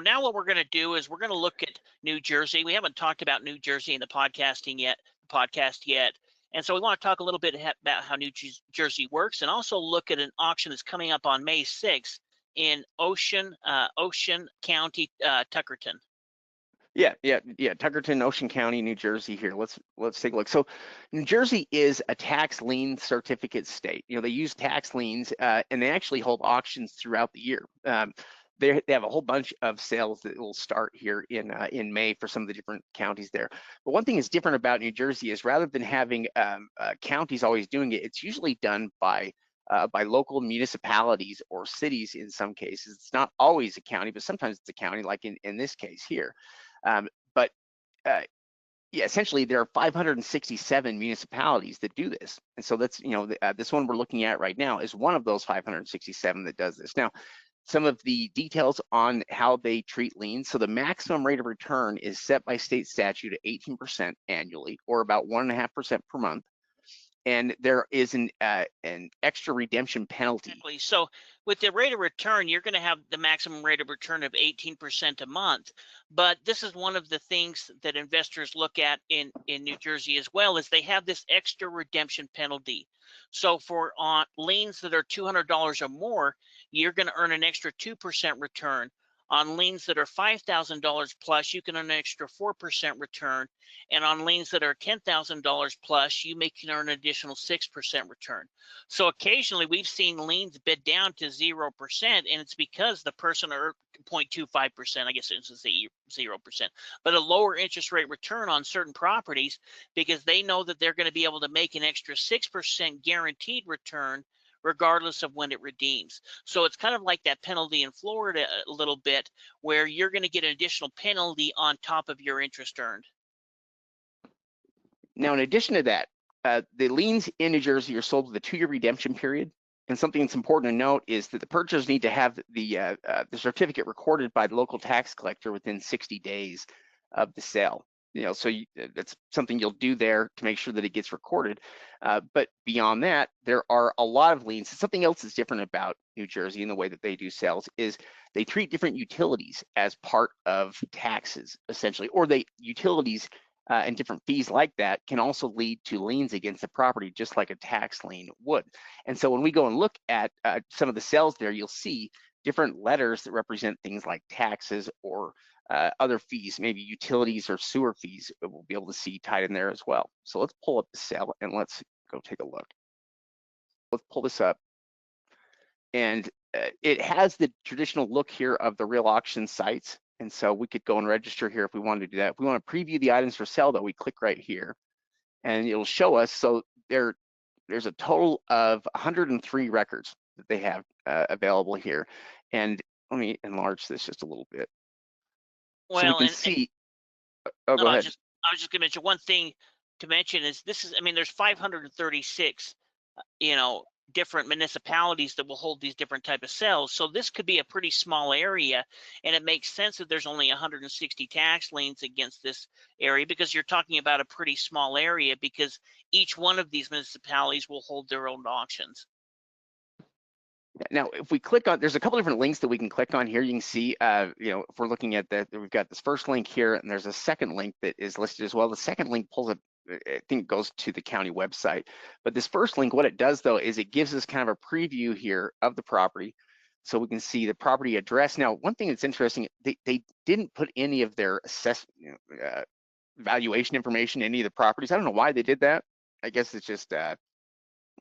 now what we're going to do is we're going to look at New Jersey. We haven't talked about New Jersey in the podcast yet. And so we want to talk a little bit about how New Jersey works, and also look at an auction that's coming up on May 6th in Ocean County, Tuckerton. Yeah. Tuckerton, Ocean County, New Jersey here. Let's take a look. So New Jersey is a tax lien certificate state. They use tax liens, and they actually hold auctions throughout the year. They have a whole bunch of sales that will start here in May for some of the different counties there. But one thing that's different about New Jersey is rather than having counties always doing it, it's usually done by local municipalities or cities in some cases. It's not always a county, but sometimes it's a county, like in this case here. Yeah, essentially there are 567 municipalities that do this, and so that's this one we're looking at right now is one of those 567 that does this. Now, some of the details on how they treat liens. So the maximum rate of return is set by state statute at 18% annually, or about 1.5% per month. And there is an extra redemption penalty. Exactly. So with the rate of return, you're going to have the maximum rate of return of 18% a month. But this is one of the things that investors look at in New Jersey as well, is they have this extra redemption penalty. So for liens that are $200 or more, you're going to earn an extra 2% return. On liens that are $5,000 plus, you can earn an extra 4% return. And on liens that are $10,000 plus, you can earn an additional 6% return. So occasionally we've seen liens bid down to 0%, and it's because the person earned 0.25%, I guess it's 0%, but a lower interest rate return on certain properties, because they know that they're going to be able to make an extra 6% guaranteed return regardless of when it redeems. So it's kind of like that penalty in Florida a little bit, where you're going to get an additional penalty on top of your interest earned. Now, in addition to that, the liens in New Jersey are sold with a 2-year redemption period. And something that's important to note is that the purchasers need to have the certificate recorded by the local tax collector within 60 days of the sale. So that's something you'll do there to make sure that it gets recorded. But beyond that, there are a lot of liens. Something else that's different about New Jersey in the way that they do sales is they treat different utilities as part of taxes, essentially, or utilities and different fees like that can also lead to liens against the property, just like a tax lien would. And so when we go and look at some of the sales there, you'll see different letters that represent things like taxes or other fees, maybe utilities or sewer fees, we'll be able to see tied in there as well. So let's pull up the sale and let's go take a look. Let's pull this up. And it has the traditional look here of the real auction sites. And so we could go and register here if we wanted to do that. If we want to preview the items for sale, though, we click right here and it'll show us. So there's a total of 103 records that they have available here. And let me enlarge this just a little bit. Well, so we can see. Go ahead. I was just going to mention one thing to mention is there's 536, different municipalities that will hold these different type of sales. So this could be a pretty small area, and it makes sense that there's only 160 tax liens against this area, because you're talking about a pretty small area, because each one of these municipalities will hold their own auctions. Now, if we click on, there's a couple different links that we can click on here. You can see, if we're looking at that, we've got this first link here, and there's a second link that is listed as well. The second link pulls up, I think it goes to the county website. But this first link, what it does though, is it gives us kind of a preview here of the property. So we can see the property address. Now, one thing that's interesting, they didn't put any of their valuation information in any of the properties. I don't know why they did that. I guess it's just, I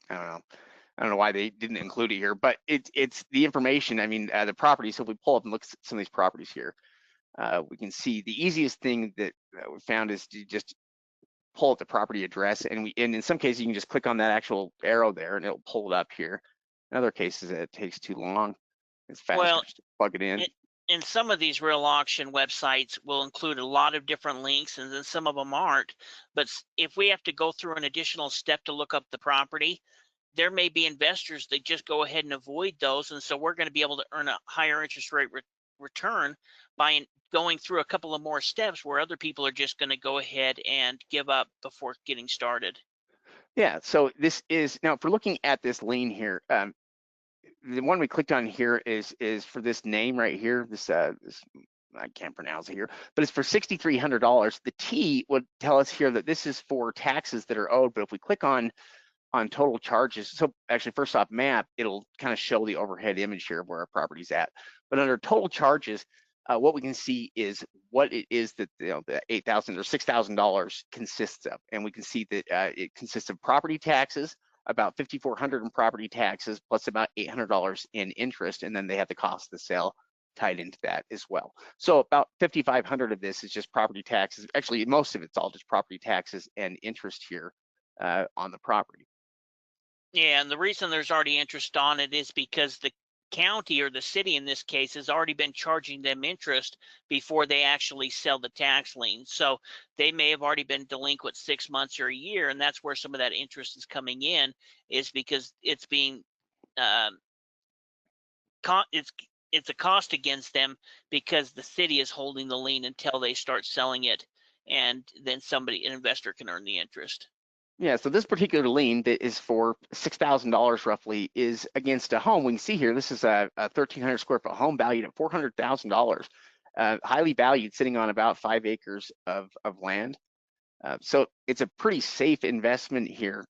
don't know why they didn't include it here, but it's the information. The property. So if we pull up and look at some of these properties here, we can see the easiest thing that we found is to just pull up the property address, and in some cases you can just click on that actual arrow there, and it'll pull it up here. In other cases, it takes too long. It's faster just to plug it in. And some of these real auction websites will include a lot of different links, and then some of them aren't. But if we have to go through an additional step to look up the property, there may be investors that just go ahead and avoid those, and so we're going to be able to earn a higher interest rate return by going through a couple of more steps, where other people are just going to go ahead and give up before getting started. Yeah, so this is, now if we're looking at this lien here, the one we clicked on here is for this name right here, this I can't pronounce it here, but it's for $6,300. The T would tell us here that this is for taxes that are owed, but if we click on total charges, so actually first off map, it'll kind of show the overhead image here of where our property's at. But under total charges, what we can see is what it is that the $8,000 or $6,000 consists of, and we can see that it consists of property taxes, about $5,400 in property taxes, plus about $800 in interest, and then they have the cost of the sale tied into that as well. So about $5,500 of this is just property taxes. Actually, most of it's all just property taxes and interest here on the property. Yeah, and the reason there's already interest on it is because the county, or the city in this case, has already been charging them interest before they actually sell the tax lien. So they may have already been delinquent 6 months or a year, and that's where some of that interest is coming in, is because it's being it's a cost against them because the city is holding the lien until they start selling it, and then an investor can earn the interest. Yeah, so this particular lien that is for $6,000 roughly is against a home. We can see here, this is a 1,300 square foot home valued at $400,000, highly valued, sitting on about 5 acres of land. So it's a pretty safe investment here,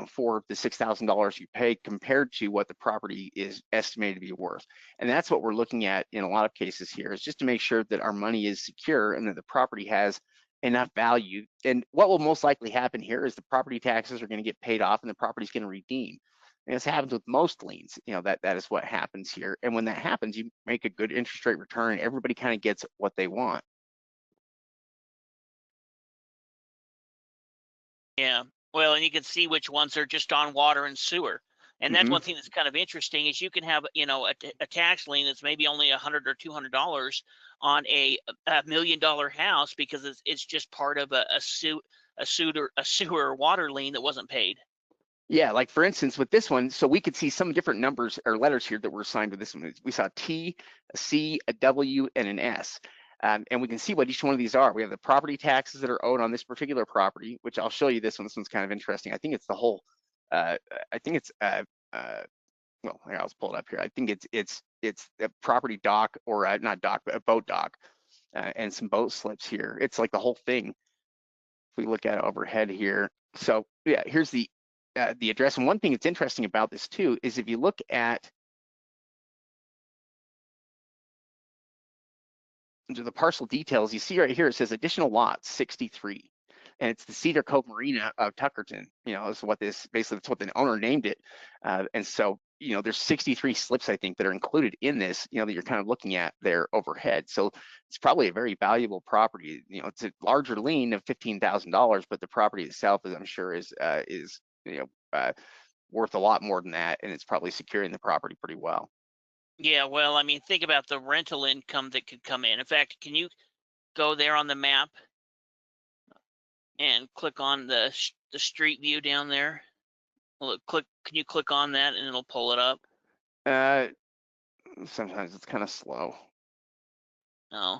for the $6,000 you pay compared to what the property is estimated to be worth. And that's what we're looking at in a lot of cases here, is just to make sure that our money is secure and that the property has enough value. And what will most likely happen here is the property taxes are going to get paid off and the property is going to redeem. And this happens with most liens, that is what happens here. And when that happens, you make a good interest rate return. Everybody kind of gets what they want. Yeah, well, and you can see which ones are just on water and sewer. And that's one thing that's kind of interesting, is you can have, a tax lien that's maybe only $100 or $200 on a $1 million house because it's just part of a sewer water lien that wasn't paid. Yeah, like for instance, with this one, so we could see some different numbers or letters here that were assigned to this one. We saw T, a C, a W, and an S. And we can see what each one of these are. We have the property taxes that are owed on this particular property, which I'll show you this one. This one's kind of interesting. I think it's the whole, well, here, I'll pull it up here. I think it's a property dock, or not dock, but a boat dock, and some boat slips here. It's like the whole thing. If we look at it overhead here. So yeah, here's the address. And one thing that's interesting about this too is if you look at under the parcel details, you see right here, it says additional lots 63, and it's the Cedar Cove Marina of Tuckerton. Is what this, basically that's what the owner named it. And so, there's 63 slips, I think, that are included in this, that you're kind of looking at there overhead. So it's probably a very valuable property. It's a larger lien of $15,000, but the property itself, as I'm sure, is worth a lot more than that, and it's probably securing the property pretty well. Yeah, well, I mean, think about the rental income that could come in. In fact, can you go there on the map and click on the street view down there? Well, can you click on that and it'll pull it up? Sometimes it's kind of slow. No,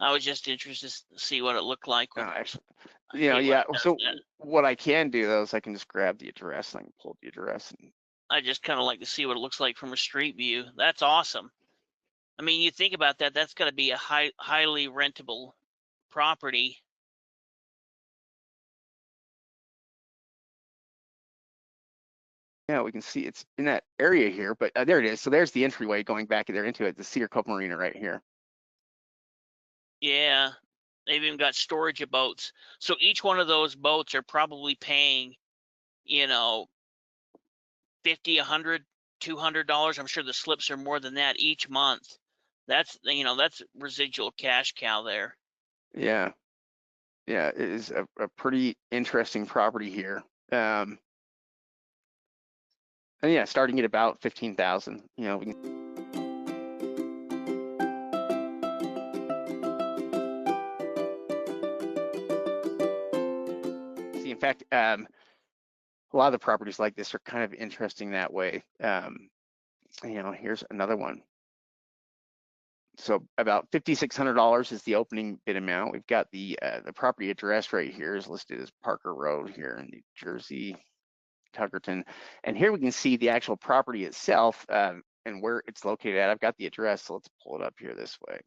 I was just interested to see what it looked like. Actually, yeah. So what I can do though is I can just grab the address and I can pull the address. And I just kind of like to see what it looks like from a street view. That's awesome. I mean, you think about that, that's got to be a highly rentable property. Yeah, we can see it's in that area here, but there it is. So there's the entryway going back there into it, the Cedar Cove Marina right here. Yeah, they've even got storage of boats. So each one of those boats are probably paying, $50, $100, $200. I'm sure the slips are more than that each month. That's residual cash cow there. Yeah, it is a pretty interesting property here. And yeah, starting at about 15,000. We can see. In fact, a lot of the properties like this are kind of interesting that way. Here's another one. So about $5,600 is the opening bid amount. We've got the property address right here is listed as Parker Road here in New Jersey, Tuckerton. And here we can see the actual property itself and where it's located at. I've got the address, so let's pull it up here this way.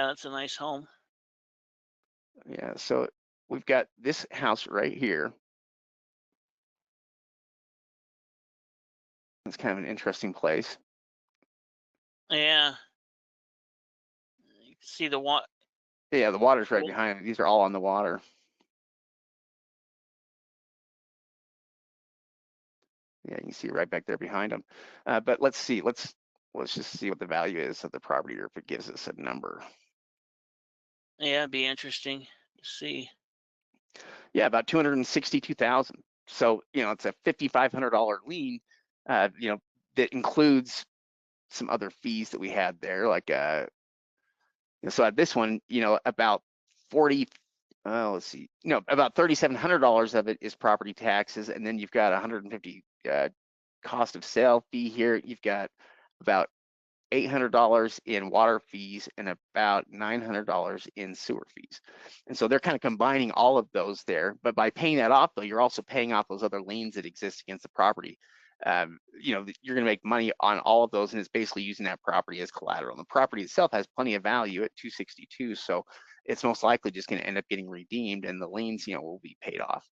Yeah, that's a nice home. Yeah, so we've got this house right here. It's kind of an interesting place. Yeah. You can see the water. Yeah, the water's right behind it. These are all on the water. Yeah, you can see right back there behind them. But let's see. Let's just see what the value is of the property, or if it gives us a number. Yeah, it'd be interesting to see. Yeah, about 262,000. So it's a $5,500 lien. That includes some other fees that we had there, like so at this one, about 40. Let's see. No, about $3,700 of it is property taxes, and then you've got 150 cost of sale fee here. You've got about $800 in water fees and about $900 in sewer fees. And so they're kind of combining all of those there. But by paying that off, though, you're also paying off those other liens that exist against the property. You're going to make money on all of those, and it's basically using that property as collateral. And the property itself has plenty of value at 262, so it's most likely just going to end up getting redeemed, and the liens, will be paid off.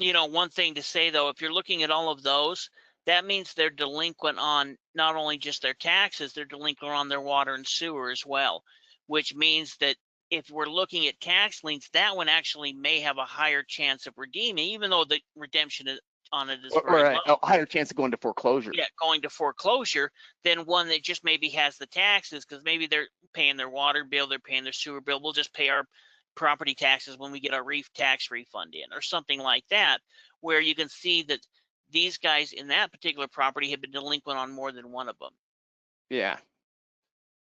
One thing to say though, if you're looking at all of those, that means they're delinquent on not only just their taxes, they're delinquent on their water and sewer as well, which means that if we're looking at tax liens, that one actually may have a higher chance of redeeming, even though the redemption on it is very Or low. a higher chance of going to foreclosure. Yeah, going to foreclosure than one that just maybe has the taxes, because maybe they're paying their water bill, they're paying their sewer bill. We'll just pay our property taxes when we get our tax refund in, or something like that, where you can see that these guys in that particular property have been delinquent on more than one of them. Yeah.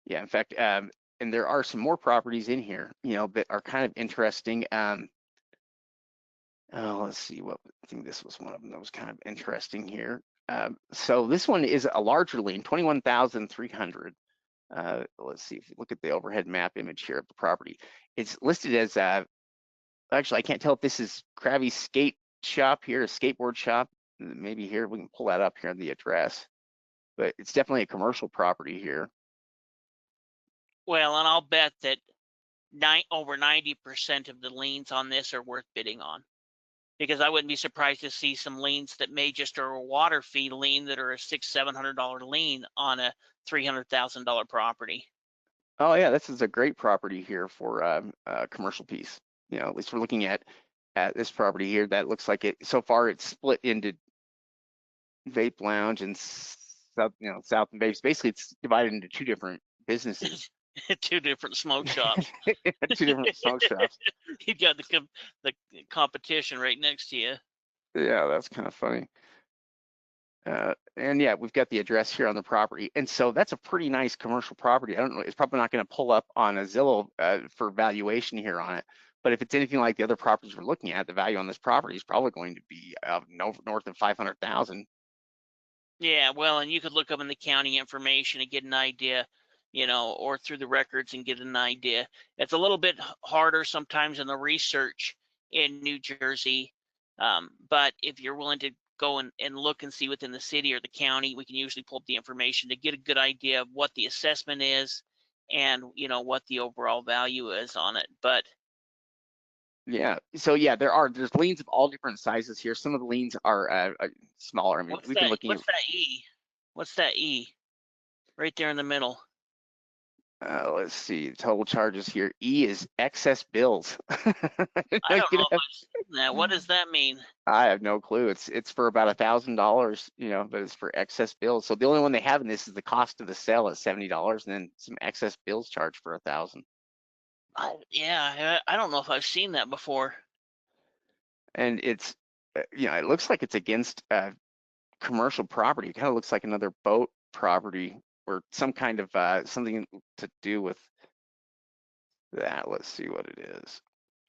Yeah. In fact, and there are some more properties in here, that are kind of interesting. Let's see, I think this was one of them that was kind of interesting here. So this one is a larger lien, 21,300. Let's see, if you look at the overhead map image here of the property, it's listed as, actually, I can't tell if this is Krabby's skate shop here, a skateboard shop. Maybe here, we can pull that up here on the address, but it's definitely a commercial property here. Well, and I'll bet that over 90% of the liens on this are worth bidding on, because I wouldn't be surprised to see some liens that may just are a water fee lien that are a $600-700 lien on a $300,000 property. Oh yeah, this is a great property here for a commercial piece. At least we're looking at this property here. That looks like it. So far, it's split into vape lounge and south and vapes. Basically, it's divided into two different businesses. Two different smoke shops. Two different smoke shops. You got the competition right next to you. Yeah, that's kind of funny. And yeah, we've got the address here on the property, and so that's a pretty nice commercial property. I don't know, it's probably not going to pull up on a Zillow for valuation here on it, but if it's anything like the other properties we're looking at, the value on this property is probably going to be north of 500,000. Yeah, well, and you could look up in the county information and get an idea, or through the records and get an idea. It's a little bit harder sometimes in the research in New Jersey, but if you're willing to go and look and see within the city or the county, we can usually pull up the information to get a good idea of what the assessment is and what the overall value is on it. But Yeah, so yeah, there's liens of all different sizes here. Some of the liens are smaller. I mean, we've been looking at. What's that E? What's that E? Right there in the middle. Let's see, total charges here. E is excess bills. I don't know if I've seen that. What does that mean? I have no clue. It's for about $1,000, but it's for excess bills. So the only one they have in this is the cost of the sale at $70, and then some excess bills charged for $1,000. Yeah, I don't know if I've seen that before. And it's, it looks like it's against commercial property. It kind of looks like another boat property or some kind of something to do with that. Let's see what it is.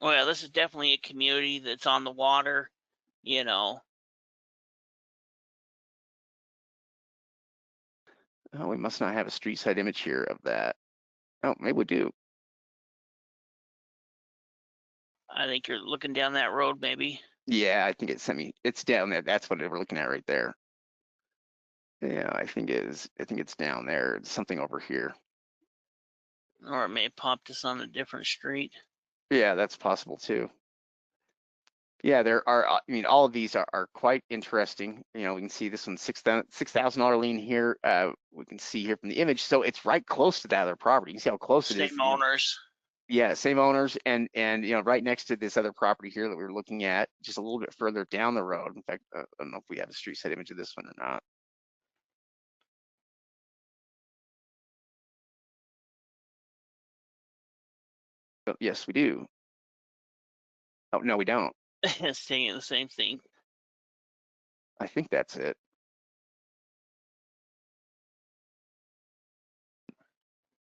Well, this is definitely a community that's on the water, Oh, we must not have a street side image here of that. Oh, maybe we do. I think you're looking down that road, maybe. Yeah, I think it's down there. That's what we're looking at right there. Yeah, I think it's down there. It's something over here. Or it may have popped us on a different street. Yeah, that's possible too. Yeah, there are, I mean, all of these are quite interesting. You know, we can see this one, $6,000 lien here. We can see here from the image. So it's right close to that other property. You can see how close it is. Same owners. Yeah, same owners, and you know, right next to this other property here that we were looking at, just a little bit further down the road. In fact, I don't know if we have a street set image of this one or not. But yes, we do. Oh, no, we don't. Saying the same thing. I think that's it.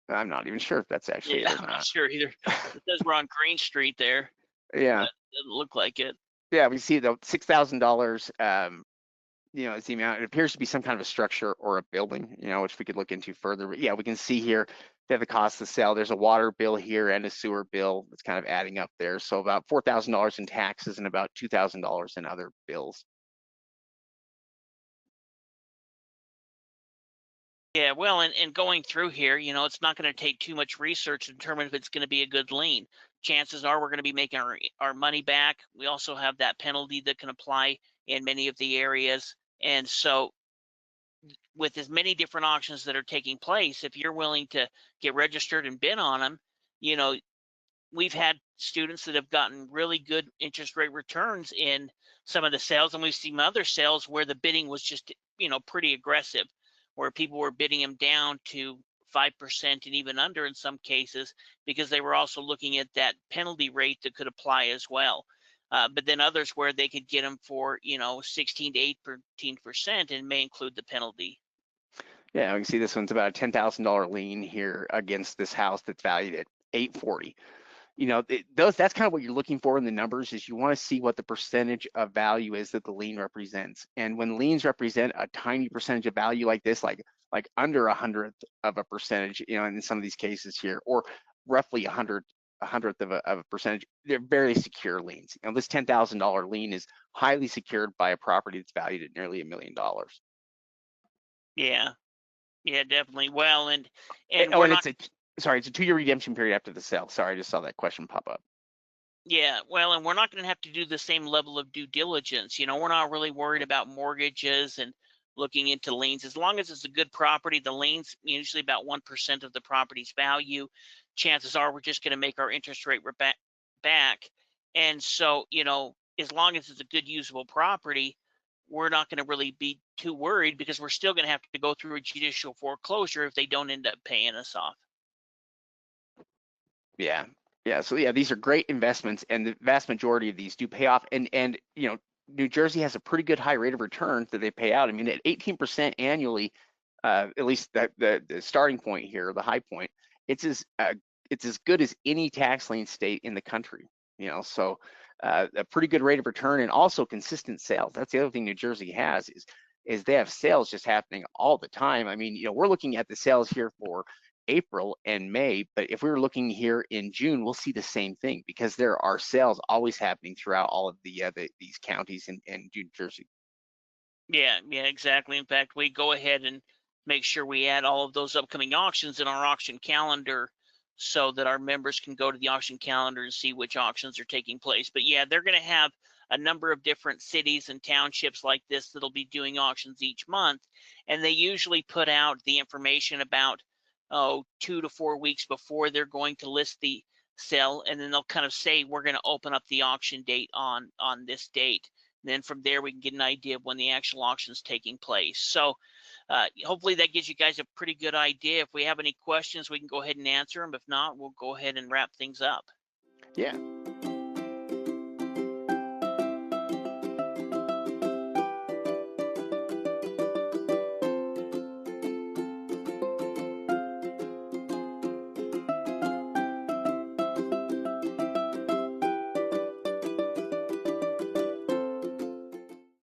I'm not even sure if that's actually Yeah, it or I'm not not. sure either. It says we're on Green Street there. Yeah, But it doesn't look like it. yeah, we see the $6,000. You know, it's the amount. It appears to be some kind of a structure or a building, you know, which we could look into further. But yeah, we can see here they have the cost to sell. There's a water bill here and a sewer bill that's kind of adding up there. So about $4,000 in taxes and about $2,000 in other bills. Yeah, well, and going through here, you know, it's not going to take too much research to determine if it's going to be a good lien. Chances are we're going to be making our money back. We also have that penalty that can apply in many of the areas. And so with as many different auctions that are taking place, if you're willing to get registered and bid on them, you know, we've had students that have gotten really good interest rate returns in some of the sales, and we've seen other sales where the bidding was just, you know, pretty aggressive, where people were bidding them down to 5% and even under in some cases, because they were also looking at that penalty rate that could apply as well. But then others where they could get them for, you know, 16 to 18% and may include the penalty. Yeah, we can see this one's about a $10,000 lien here against this house that's valued at $840. You know, that's kind of what you're looking for in the numbers, is you want to see what the percentage of value is that the lien represents. And when liens represent a tiny percentage of value like this, like under 100th of a percentage, you know, in some of these cases here, or roughly a hundredth of a percentage, they're very secure liens. You know, this $10,000 lien is highly secured by a property that's valued at nearly $1 million. Yeah, yeah, definitely. Well, and Oh, we're and not. it's a 2-year redemption period after the sale. Sorry, I just saw that question pop up. Yeah, well, and we're not going to have to do the same level of due diligence. You know, we're not really worried about mortgages and looking into liens. As long as it's a good property, the liens usually about 1% of the property's value. Chances are we're just going to make our interest rate back. And so, you know, as long as it's a good usable property, we're not going to really be too worried, because we're still going to have to go through a judicial foreclosure if they don't end up paying us off. Yeah. Yeah. So yeah, these are great investments, and the vast majority of these do pay off. And you know, New Jersey has a pretty good high rate of return that they pay out. I mean, at 18% annually, at least the starting point here, the high point, it's as good as any tax lien state in the country. You know, so a pretty good rate of return, and also consistent sales. That's the other thing New Jersey has, is they have sales just happening all the time. I mean, you know, we're looking at the sales here for April and May, but if we were looking here in June, we'll see the same thing, because there are sales always happening throughout all of these counties in New Jersey. Yeah, yeah, exactly. In fact, we go ahead and make sure we add all of those upcoming auctions in our auction calendar so that our members can go to the auction calendar and see which auctions are taking place. But yeah, they're going to have a number of different cities and townships like this that'll be doing auctions each month. And they usually put out the information about, 2 to 4 weeks before they're going to list the sale. And then they'll kind of say, we're going to open up the auction date on this date. Then from there, we can get an idea of when the actual auction is taking place. So hopefully that gives you guys a pretty good idea. If we have any questions, we can go ahead and answer them. If not, we'll go ahead and wrap things up. Yeah.